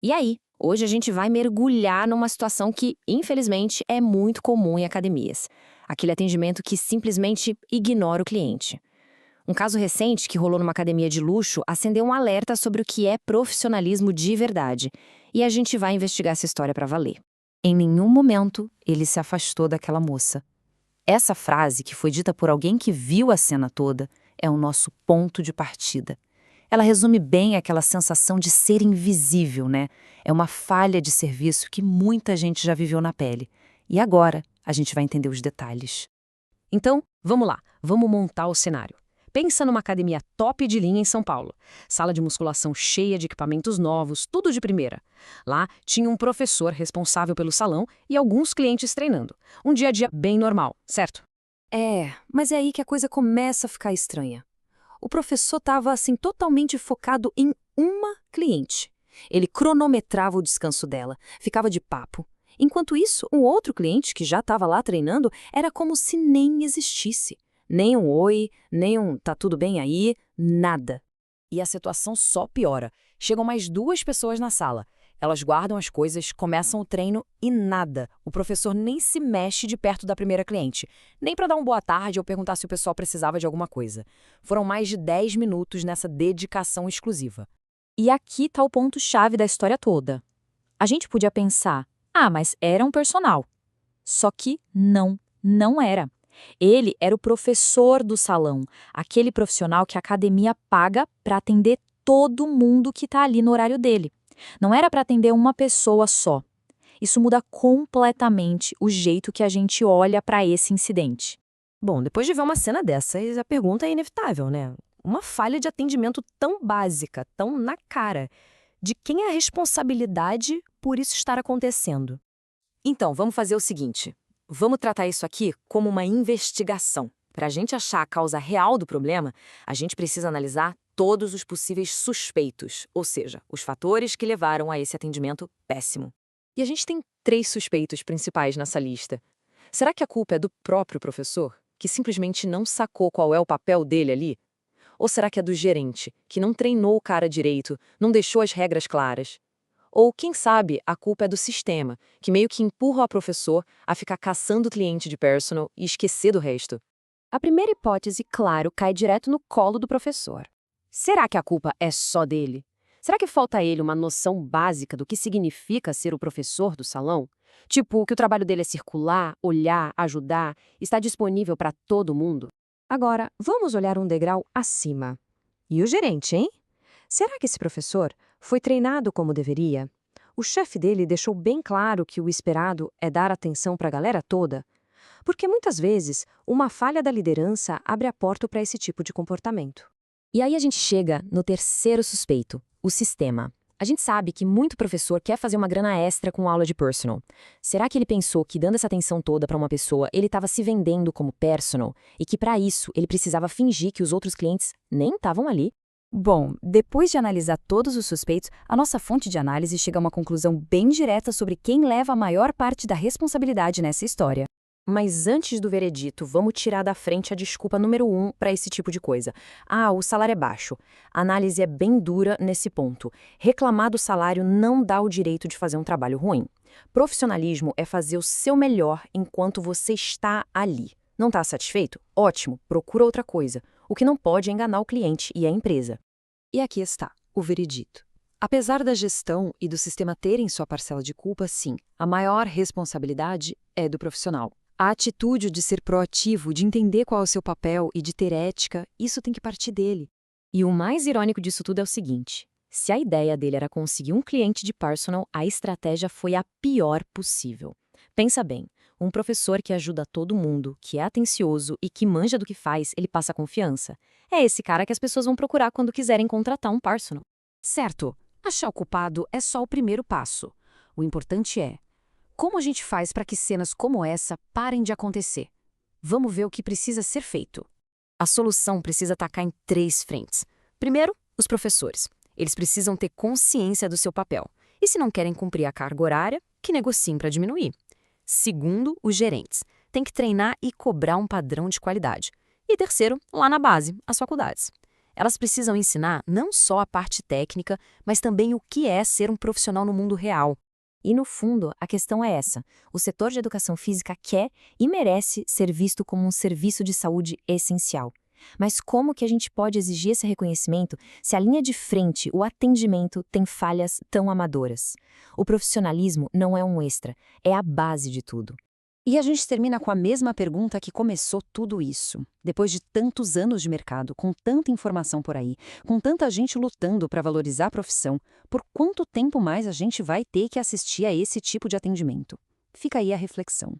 E aí, hoje a gente vai mergulhar numa situação que, infelizmente, é muito comum em academias. Aquele atendimento que simplesmente ignora o cliente. Um caso recente que rolou numa academia de luxo acendeu um alerta sobre o que é profissionalismo de verdade. E a gente vai investigar essa história para valer. Em nenhum momento ele se afastou daquela moça. Essa frase, que foi dita por alguém que viu a cena toda, é o nosso ponto de partida. Ela resume bem aquela sensação de ser invisível, né? É uma falha de serviço que muita gente já viveu na pele. E agora a gente vai entender os detalhes. Então, vamos lá, vamos montar o cenário. Pensa numa academia top de linha em São Paulo. Sala de musculação cheia de equipamentos novos, tudo de primeira. Lá tinha um professor responsável pelo salão e alguns clientes treinando. Um dia a dia bem normal, certo? Mas é aí que a coisa começa a ficar estranha. O professor estava assim totalmente focado em uma cliente. Ele cronometrava o descanso dela, ficava de papo. Enquanto isso, um outro cliente que já estava lá treinando era como se nem existisse. Nem um oi, nem um tá tudo bem aí, nada. E a situação só piora. Chegam mais duas pessoas na sala. Elas guardam as coisas, começam o treino e nada. O professor nem se mexe de perto da primeira cliente, nem para dar um boa tarde ou perguntar se o pessoal precisava de alguma coisa. Foram mais de 10 minutos nessa dedicação exclusiva. E aqui está o ponto-chave da história toda. A gente podia pensar, mas era um personal. Só que não era. Ele era o professor do salão, aquele profissional que a academia paga para atender todo mundo que está ali no horário dele. Não era para atender uma pessoa só. Isso muda completamente o jeito que a gente olha para esse incidente. Bom, depois de ver uma cena dessas, a pergunta é inevitável, né? Uma falha de atendimento tão básica, tão na cara. De quem é a responsabilidade por isso estar acontecendo? Então, vamos fazer o seguinte. Vamos tratar isso aqui como uma investigação. Para a gente achar a causa real do problema, a gente precisa analisar todos os possíveis suspeitos, ou seja, os fatores que levaram a esse atendimento péssimo. E a gente tem 3 suspeitos principais nessa lista. Será que a culpa é do próprio professor, que simplesmente não sacou qual é o papel dele ali? Ou será que é do gerente, que não treinou o cara direito, não deixou as regras claras? Ou, quem sabe, a culpa é do sistema, que meio que empurra o professor a ficar caçando o cliente de personal e esquecer do resto? A primeira hipótese, claro, cai direto no colo do professor. Será que a culpa é só dele? Será que falta a ele uma noção básica do que significa ser o professor do salão? Tipo, que o trabalho dele é circular, olhar, ajudar, estar disponível para todo mundo? Agora, vamos olhar um degrau acima. E o gerente, hein? Será que esse professor foi treinado como deveria? O chefe dele deixou bem claro que o esperado é dar atenção para a galera toda? Porque muitas vezes, uma falha da liderança abre a porta para esse tipo de comportamento. E aí a gente chega no terceiro suspeito, o sistema. A gente sabe que muito professor quer fazer uma grana extra com aula de personal. Será que ele pensou que dando essa atenção toda para uma pessoa, ele estava se vendendo como personal e que para isso ele precisava fingir que os outros clientes nem estavam ali? Bom, depois de analisar todos os suspeitos, a nossa fonte de análise chega a uma conclusão bem direta sobre quem leva a maior parte da responsabilidade nessa história. Mas antes do veredito, vamos tirar da frente a desculpa número 1 para esse tipo de coisa. O salário é baixo. A análise é bem dura nesse ponto. Reclamar do salário não dá o direito de fazer um trabalho ruim. Profissionalismo é fazer o seu melhor enquanto você está ali. Não está satisfeito? Ótimo, procura outra coisa. O que não pode é enganar o cliente e a empresa. E aqui está, o veredito. Apesar da gestão e do sistema terem sua parcela de culpa, sim, a maior responsabilidade é do profissional. A atitude de ser proativo, de entender qual é o seu papel e de ter ética, isso tem que partir dele. E o mais irônico disso tudo é o seguinte: se a ideia dele era conseguir um cliente de personal, a estratégia foi a pior possível. Pensa bem, um professor que ajuda todo mundo, que é atencioso e que manja do que faz, ele passa confiança. É esse cara que as pessoas vão procurar quando quiserem contratar um personal. Certo, achar o culpado é só o primeiro passo. O importante é: como a gente faz para que cenas como essa parem de acontecer? Vamos ver o que precisa ser feito. A solução precisa atacar em 3 frentes. Primeiro, os professores. Eles precisam ter consciência do seu papel. E se não querem cumprir a carga horária, que negociem para diminuir. Segundo, os gerentes. Tem que treinar e cobrar um padrão de qualidade. E terceiro, lá na base, as faculdades. Elas precisam ensinar não só a parte técnica, mas também o que é ser um profissional no mundo real. E, no fundo, a questão é essa. O setor de educação física quer e merece ser visto como um serviço de saúde essencial. Mas como que a gente pode exigir esse reconhecimento se a linha de frente, o atendimento, tem falhas tão amadoras? O profissionalismo não é um extra, é a base de tudo. E a gente termina com a mesma pergunta que começou tudo isso. Depois de tantos anos de mercado, com tanta informação por aí, com tanta gente lutando para valorizar a profissão, por quanto tempo mais a gente vai ter que assistir a esse tipo de atendimento? Fica aí a reflexão.